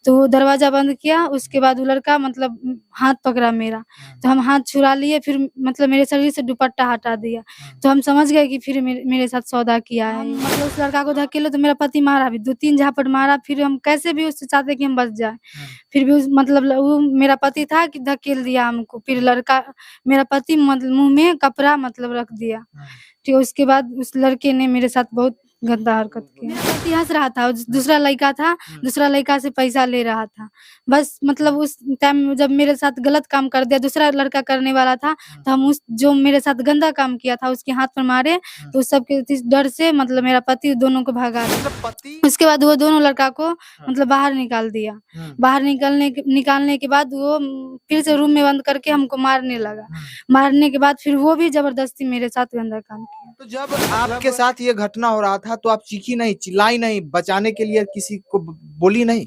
तो वो दरवाज़ा बंद किया, उसके बाद वो लड़का मतलब हाथ पकड़ा मेरा, तो हम हाथ छुड़ा लिए, फिर मतलब मेरे शरीर से दुपट्टा हटा दिया। तो हम समझ गए कि फिर मेरे साथ सौदा किया है। मतलब उस लड़का को धकेले तो मेरा पति मारा भी, 2-3 झापट मारा, फिर हम कैसे भी उससे चाहते कि हम बच जाएँ। फिर भी उस मतलब वो मेरा पति था कि धकेल दिया हमको, फिर लड़का मेरा पति मतलब मुँह में कपड़ा मतलब रख दिया। ठीक है, उसके बाद उस लड़के ने मेरे साथ बहुत गंदा हरकत किया। मेरा पति हँस रहा था, दूसरा लड़का था, दूसरा लड़का से पैसा ले रहा था। बस मतलब उस टाइम जब मेरे साथ गलत काम कर दिया, दूसरा लड़का करने वाला था, तो हम उस जो मेरे साथ गंदा काम किया था उसके हाथ पर मारे, तो उस सब के इस डर से मतलब मेरा पति दोनों को भगा दिया। उसके बाद वो दोनों लड़का को मतलब बाहर निकाल दिया। बाहर निकालने के बाद वो फिर से रूम में बंद करके हमको मारने लगा। मारने के बाद फिर वो भी ज़बरदस्ती मेरे साथ गंदा काम किया। तो जब आपके साथ ये घटना हो रहा था तो आप चीखी नहीं, चिल्लाई नहीं, बचाने के लिए किसी को बोली नहीं?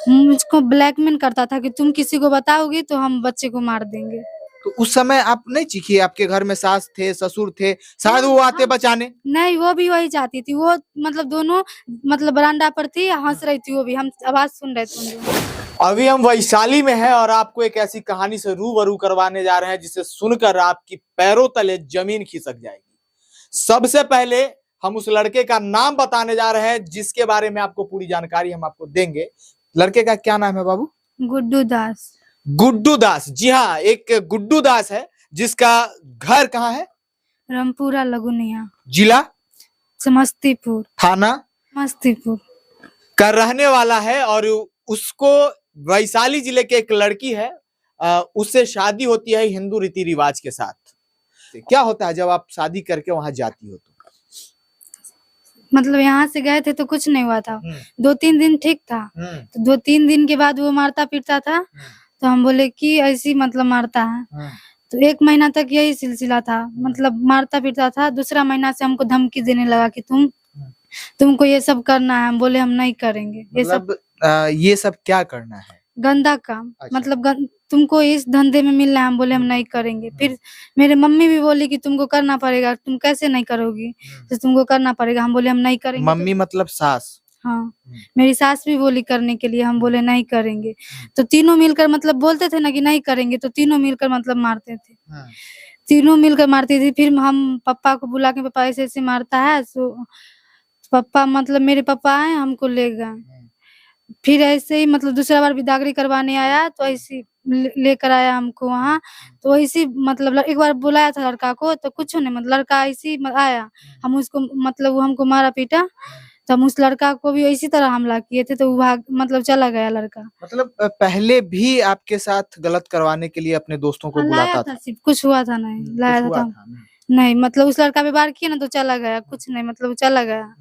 मुझको ब्लैकमेल करता था कि तुम किसी को बताओगी तो हम बच्चे को मार देंगे। तो उस समय आप नहीं चीखी? आपके घर में सास थे, ससुर थे, शायद वो आते बचाने? नहीं, वो भी वही चाहती थी। वो मतलब दोनों मतलब बरामदा पर थी, हँस रही थी वो भी, हम आवाज़ सुन रहे थे उन दोनों। अभी हम वैशाली में हैं और आपको एक ऐसी कहानी से रूबरू करवाने जा रहे हैं जिसे सुनकर आपकी पैरों तले जमीन खिसक जाएगी। सबसे पहले हम उस लड़के का नाम बताने जा रहे हैं जिसके बारे में आपको पूरी जानकारी हम आपको देंगे। लड़के का क्या नाम है बाबू? गुड्डू दास। गुड्डू दास। जी हाँ, एक गुड्डू दास है जिसका घर कहाँ है? रामपुरा लगुनिया, जिला समस्तीपुर, थाना समस्तीपुर का रहने वाला है और उसको वैशाली जिले के एक लड़की है, उससे शादी होती है हिंदू रीति रिवाज के साथ। क्या होता है जब आप शादी करके वहां जाती हो तो? मतलब यहाँ से गए थे तो कुछ नहीं हुआ था। 2-3 दिन ठीक था। तो 2-3 दिन के बाद वो मारता पीटता था। तो हम बोले कि ऐसी मतलब मारता है। तो 1 महीना तक यही सिलसिला था, मतलब मारता पीटता था। दूसरा महीना से हमको धमकी देने लगा कि तुमको ये सब करना है। हम बोले हम नहीं करेंगे ये सब। ये सब क्या करना है? गंदा काम। अच्छा। मतलब तुमको इस धंधे में मिलना है। हम बोले हम नहीं करेंगे। फिर मेरे मम्मी भी बोली कि तुमको करना पड़ेगा, तुम कैसे नहीं करोगी, तो तुमको करना पड़ेगा। हम बोले हम नहीं करेंगे। मम्मी मतलब सास? हाँ, मेरी सास भी बोली करने के लिए, हम बोले नहीं करेंगे। तो तीनों मिलकर मतलब बोलते थे ना कि नहीं करेंगे, तो तीनों मिलकर मतलब मारते थे। तीनों मिलकर मारती थी। फिर हम पापा को बुला के, पापा ऐसे-ऐसे मारता है, सो पापा मतलब मेरे पापा आए, हमको ले गए। फिर ऐसे ही मतलब दूसरा बार बिदागरी करवाने आया, तो ऐसे लेकर आया हमको वहाँ। तो ऐसे मतलब एक बार बुलाया था लड़का को, तो कुछ नहीं, मतलब लड़का ऐसे ही आया, हम उसको मतलब वो हमको मारा पीटा। तो हम उस लड़का को भी इसी तरह हमला किए थे, तो वो भाग मतलब चला गया लड़का। मतलब पहले भी आपके साथ गलत करवाने के लिए अपने दोस्तों को बुलाता था? सिर्फ कुछ हुआ था नहीं, लाया कुछ हुआ था। था नहीं? नहीं, मतलब उस लड़का पे वार किया ना तो चला गया, कुछ नहीं मतलब चला गया।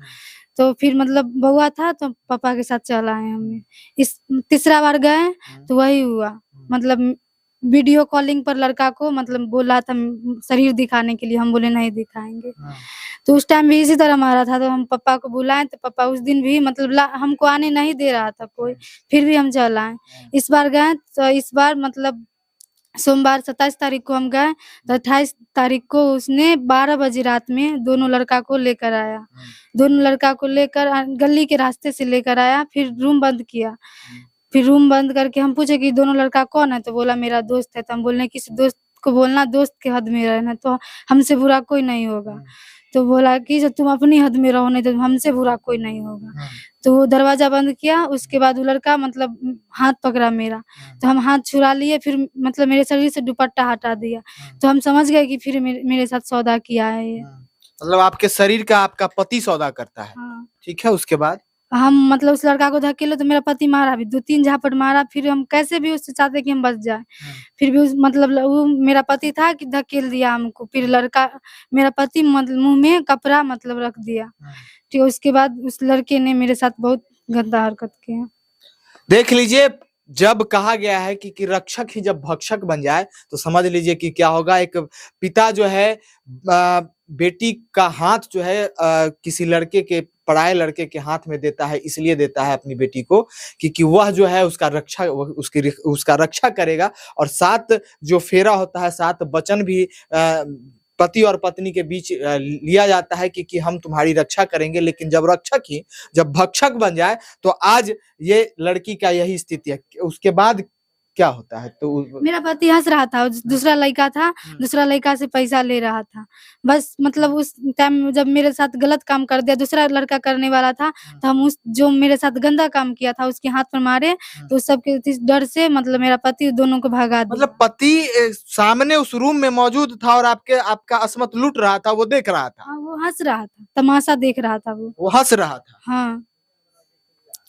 तो फिर मतलब बउआ था तो पापा के साथ चल आए हमने। इस तीसरा बार गए तो वही हुआ। मतलब वीडियो कॉलिंग पर लड़का को मतलब बोला था शरीर दिखाने के लिए, हम बोले नहीं दिखाएँगे। तो उस टाइम भी इसी तरह मारा था। तो हम पापा को बुलाए, तो पापा उस दिन भी मतलब हमको आने नहीं दे रहा था कोई, फिर भी हम चल आए। इस बार गए तो इस बार मतलब सोमवार 27 तारीख को हम गए, तो 28 तारीख को उसने 12 बजे रात में दोनों लड़का को लेकर आया। दोनों लड़का को लेकर गली के रास्ते से लेकर आया, फिर रूम बंद किया। फिर रूम बंद करके हम पूछे कि दोनों लड़का कौन है? तो बोला मेरा दोस्त है। तो हम बोले किसी दोस्त को बोलना, दोस्त के हद में रहना, तो हमसे बुरा कोई नहीं होगा। तो बोला कि जब तुम अपनी हद में रहो, नहीं तो हमसे बुरा कोई नहीं होगा। तो वो दरवाज़ा बंद किया, उसके बाद वो लड़का मतलब हाथ पकड़ा मेरा, तो हम हाथ छुड़ा लिए, फिर मतलब मेरे शरीर से दुपट्टा हटा दिया। तो हम समझ गए कि फिर मेरे साथ सौदा किया है ये। मतलब आपके शरीर का आपका पति सौदा करता है? हाँ। ठीक है, उसके बाद? हम मतलब उस लड़का को धकेले तो मेरा पति मारा भी, 2-3 झापट मारा, फिर हम कैसे भी उससे चाहते कि हम बच जाएँ। फिर भी उस मतलब वो मेरा पति था कि धकेल दिया हमको, फिर लड़का मेरा पति मतलब मुँह में कपड़ा मतलब रख दिया। ठीक है, उसके बाद उस लड़के ने मेरे साथ बहुत गंदा हरकत किया। देख लीजिए, जब कहा गया है कि रक्षक ही जब भक्षक बन जाए तो समझ लीजिए कि क्या होगा। एक पिता जो है बेटी का हाथ जो है किसी लड़के के, पराये लड़के के हाथ में देता है, इसलिए देता है अपनी बेटी को कि वह जो है उसका रक्षा करेगा। और 7 जो फेरा होता है, 7 वचन भी पति और पत्नी के बीच लिया जाता है कि हम तुम्हारी रक्षा करेंगे, लेकिन जब रक्षक ही जब भक्षक बन जाए तो आज ये लड़की का यही स्थिति है। उसके बाद क्या होता है? तो मेरा पति हँस रहा था, दूसरा लड़का था, दूसरा लड़का से पैसा ले रहा था। बस मतलब उस टाइम जब मेरे साथ गलत काम कर दिया, दूसरा लड़का करने वाला था, तो हम उस जो मेरे साथ गंदा काम किया था उसके हाथ पर मारे, तो उस सब के इस डर से मतलब मेरा पति दोनों को भगा दिया। मतलब पति सामने उस रूम में मौजूद था और आपका असमत लूट रहा था, वो देख रहा था। हाँ, वो हँस रहा था, तमाशा देख रहा था वो। वो हँस रहा था। हाँ।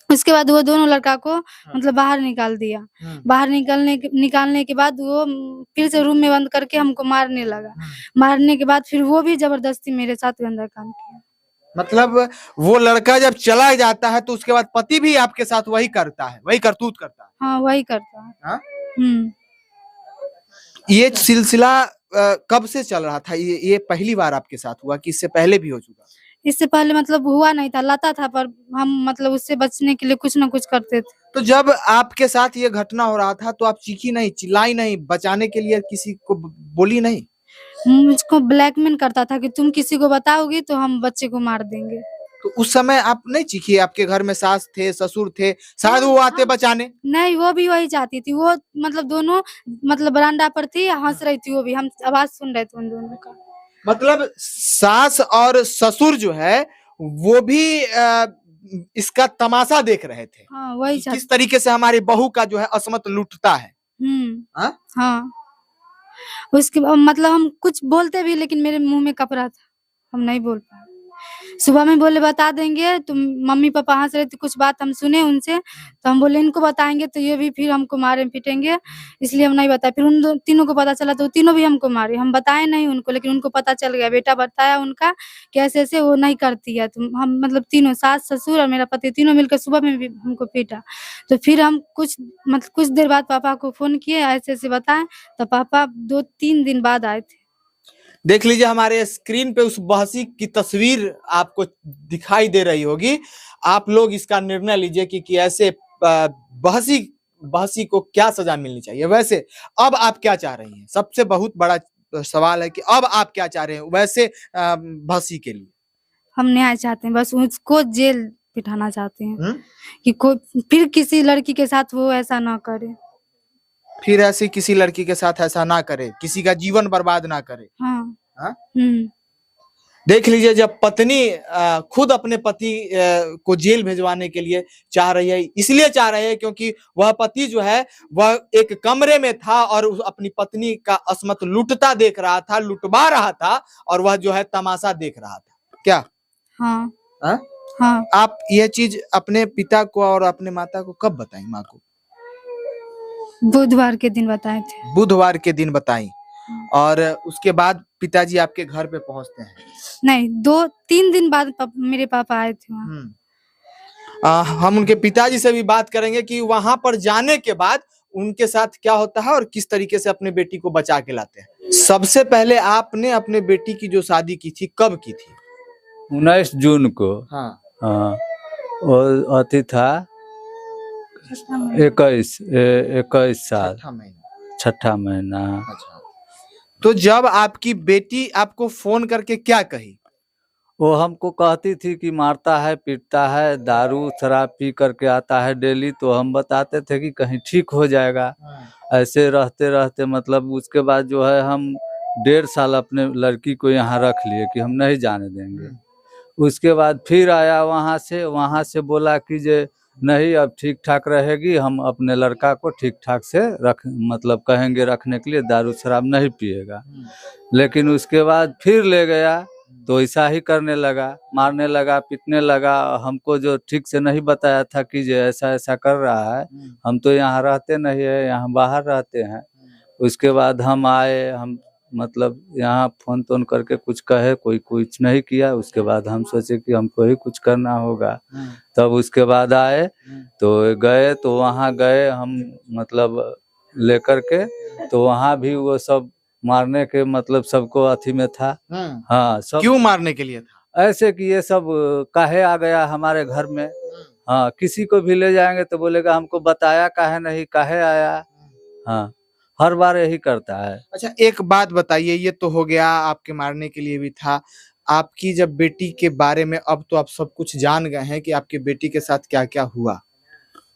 उसके बाद वो दोनों लड़का को मतलब बाहर निकाल दिया। बाहर निकालने के बाद वो फिर से रूम में बंद करके हमको मारने लगा। मारने के बाद फिर वो भी ज़बरदस्ती मेरे साथ गंदा काम किया। मतलब वो लड़का जब चला जाता है तो उसके बाद पति भी आपके साथ वही करता है, वही करतूत करता है। हाँ, वही करता है। हाँ? हुँ। ये सिलसिला कब से चल रहा था? ये पहली बार आपके साथ हुआ कि इससे पहले भी हो चुका? इससे पहले मतलब हुआ नहीं था, लाता था, पर हम मतलब उससे बचने के लिए कुछ न कुछ करते थे। तो जब आपके साथ ये घटना हो रहा था तो आप चीखी नहीं, चिल्लाई नहीं, बचाने के लिए किसी को बोली नहीं? मुझको ब्लैकमेल करता था कि तुम किसी को बताओगी तो हम बच्चे को मार देंगे। तो उस समय आप नहीं चीखी? आपके घर में सास थे, ससुर थे, शायद वो आते बचाने? नहीं, वो भी वही चाहती थी। वो मतलब दोनों मतलब बरामदा पर थी, हँस रही थी वो भी, हम आवाज़ सुन रहे थे उन दोनों का। मतलब सास और ससुर जो है वो भी इसका तमाशा देख रहे थे हाँ, वही कि किस तरीके से हमारी बहू का जो है असमत लूटता है। हाँ? हाँ। उसके मतलब हम कुछ बोलते भी, लेकिन मेरे मुँह में कपड़ा था, हम नहीं बोल पाए। सुबह में बोले बता देंगे, तो मम्मी-पापा हँस रहे थे, कुछ बात हम सुने उनसे, तो हम बोले इनको बताएँगे तो ये भी फिर हमको मारे-पीटेंगे, इसलिए हम नहीं बताए। फिर उन तीनों को पता चला तो तीनों भी हमको मारे। हम बताए नहीं उनको, लेकिन उनको पता चल गया, बेटा बताया उनका कि ऐसे-ऐसे वो नहीं करती है। तो हम मतलब तीनों सास, ससुर और मेरा पति तीनों मिलकर सुबह में भी हमको पीटा। तो फिर हम कुछ देर बाद पापा को फ़ोन किए, ऐसे-ऐसे बताएँ, तो पापा 2-3 दिन बाद आए थे। देख लीजिए हमारे स्क्रीन पे उस बहसी की तस्वीर आपको दिखाई दे रही होगी। आप लोग इसका निर्णय लीजिए कि ऐसे बहसी बहसी को क्या सजा मिलनी चाहिए। वैसे अब आप क्या चाह रही हैं? सबसे बहुत बड़ा सवाल है कि अब आप क्या चाह रहे हैं वैसे बहसी के लिए? हम न्याय चाहते हैं, बस उसको जेल बिठाना चाहते हैं हुँ? कि कोई फिर किसी लड़की के साथ वो ऐसा ना करे। फिर ऐसी किसी लड़की के साथ ऐसा ना करे, किसी का जीवन बर्बाद ना करे। हाँ। हाँ? हुँ। देख लीजिए जब पत्नी खुद अपने पति को जेल भिजवाने के लिए चाह रही है, इसलिए चाह रही है क्योंकि वह पति जो है वह एक कमरे में था और अपनी पत्नी का असमत लूटता देख रहा था, लुटवा रहा था और वह जो है तमाशा देख रहा था। क्या? हाँ। हाँ? हाँ। आप यह चीज अपने पिता को और अपने माता को कब बताई, माँ को? बुधवार के दिन बताए थे। बुधवार के दिन बताई और उसके बाद पिताजी आपके घर पे पहुंचते हैं। नहीं, 2-3 दिन बाद मेरे पापा आए थे वहाँ। हम उनके पिताजी से भी बात करेंगे कि वहां पर जाने के बाद उनके साथ क्या होता है और किस तरीके से अपने बेटी को बचा के लाते हैं। सबसे पहले आपने अपने बेटी की जो शादी की थी कब की थी? 19 जून को। हाँ। हाँ, और अति था 21 साल, छठा महीना। छठा महीना। अच्छा। तो जब आपकी बेटी आपको फोन करके क्या कही? वो हमको कहती थी कि मारता है, पीटता है, दारू शराब पी करके आता है डेली, तो हम बताते थे कि कहीं ठीक हो जाएगा। ऐसे रहते रहते मतलब उसके बाद जो है हम 1.5 साल अपने लड़की को यहाँ रख लिए कि हम नहीं जाने देंगे। उसके बाद फिर आया वहाँ से बोला कि जे नहीं अब ठीक ठाक रहेगी, हम अपने लड़का को ठीक ठाक से मतलब कहेंगे रखने के लिए, दारू शराब नहीं पिएगा। लेकिन उसके बाद फिर ले गया तो ऐसा ही करने लगा, मारने लगा, पीटने लगा। हमको जो ठीक से नहीं बताया था कि जे ऐसा ऐसा कर रहा है, हम तो यहाँ रहते नहीं है, यहाँ बाहर रहते हैं। उसके बाद हम आए, हम मतलब यहाँ फोन तोन करके कुछ कहे, कोई कुछ नहीं किया। उसके बाद हम सोचे कि हमको ही कुछ करना होगा। तब उसके बाद आए तो गए, तो वहाँ गए हम मतलब लेकर के, तो वहाँ भी वो सब मारने के मतलब सबको अथी में था। हाँ, सब क्यों मारने के लिए था? ऐसे कि ये सब काहे आ गया हमारे घर में। हाँ, किसी को भी ले जाएंगे तो बोलेगा हमको बताया काहे नहीं, काहे आया। हाँ, हर बार यही करता है। अच्छा, एक बात बताइए, ये तो हो गया आपके मारने के लिए भी था। आपकी जब बेटी के बारे में अब तो आप सब कुछ जान गए हैं कि आपकी बेटी के साथ क्या-क्या हुआ।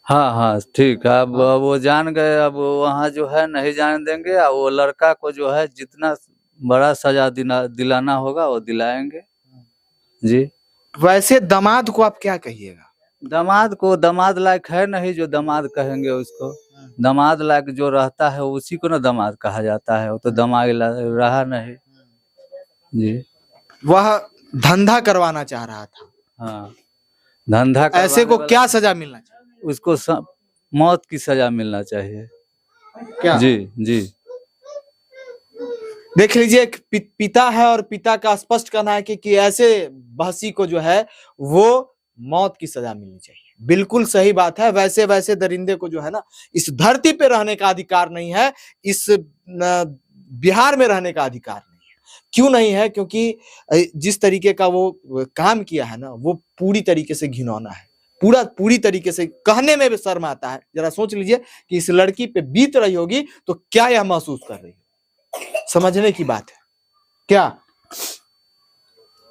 हाँ हाँ ठीक है, अब हाँ। वो जान गए, अब वहाँ जो है नहीं जाने देंगे, और वो लड़का को जो है जितना बड़ा सजा दिलाना होगा वो दिलाएंगे जी। वैसे दामाद को आप क्या कहिएगा? दामाद को, दामाद लायक है नहीं जो दामाद कहेंगे उसको। दामाद लायक जो रहता है उसी को ना दामाद कहा जाता है, वो तो दामाद रहा नहीं जी। वह धंधा करवाना चाह रहा था। हाँ, धंधा ऐसे को करवाने क्या वाला सजा मिलना चाहिए? उसको मौत की सजा मिलना चाहिए क्या? जी जी। देख लीजिए, एक पिता है और पिता का स्पष्ट कहना है कि ऐसे बहसी को जो है वो मौत की सजा मिलनी चाहिए। बिल्कुल सही बात है। वैसे वैसे दरिंदे को जो है ना इस धरती पे रहने का अधिकार नहीं है, इस बिहार में रहने का अधिकार नहीं है। क्यों नहीं है? क्योंकि जिस तरीके का वो काम किया है ना वो पूरी तरीके से घिनौना है। पूरी तरीके से कहने में भी शर्म आता है। जरा सोच लीजिए कि इस लड़की पे बीत रही होगी तो क्या यह महसूस कर रही है। समझने की बात है।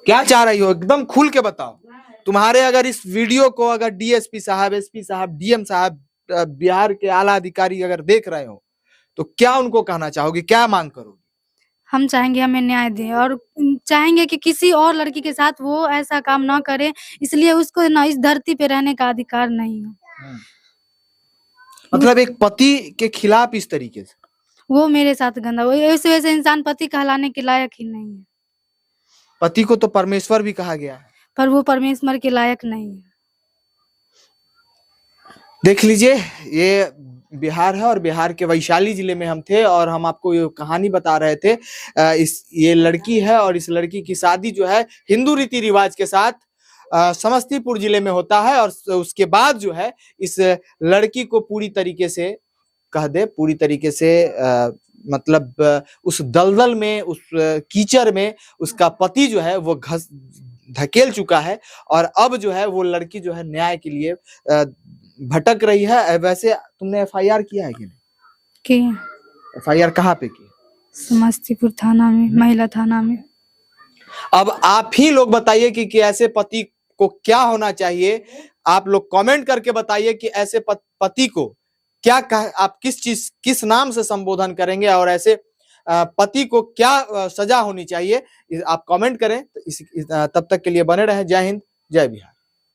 क्या चाह रही हो? एकदम खुल के बताओ। तुम्हारे अगर इस वीडियो को अगर डीएसपी साहब, एसपी साहब, डीएम साहब, बिहार के आला अधिकारी अगर देख रहे हो तो क्या उनको कहना चाहोगे? क्या मांग करोगे? हम चाहेंगे हमें न्याय दें और चाहेंगे कि किसी और लड़की के साथ वो ऐसा काम ना करे, इसलिए उसको ना इस धरती पे रहने का अधिकार नहीं है। मतलब एक पति के खिलाफ इस तरीके से वो मेरे साथ गंदा, वो वैसे इंसान पति कहलाने के लायक ही नहीं है। पति को तो परमेश्वर भी कहा गया है, पर वो परमेश्वर के लायक नहीं है। देख लीजिए, ये बिहार है और बिहार के वैशाली जिले में हम थे और हम आपको ये कहानी बता रहे थे। ये लड़की है और इस लड़की की शादी जो है हिंदू रीति रिवाज के साथ समस्तीपुर जिले में होता है और उसके बाद जो है इस लड़की को पूरी तरीके से पूरी तरीके से मतलब उस दलदल में, उस कीचड़ में उसका पति जो है वो धकेल चुका है और अब जो है वो लड़की जो है न्याय के लिए भटक रही है। वैसे तुमने एफआईआर किया है कि नहीं? किया। एफआईआर कहाँ पे की? समस्तीपुर थाना में, महिला थाना में। अब आप ही लोग बताइए कि ऐसे पति को क्या होना चाहिए। आप लोग कमेंट करके बताइए कि ऐसे पति को क्या आप किस नाम से संबोधन करेंगे और ऐसे पति को क्या सजा होनी चाहिए। आप कमेंट करें। तब तक के लिए बने रहें। जय हिंद, जय बिहार।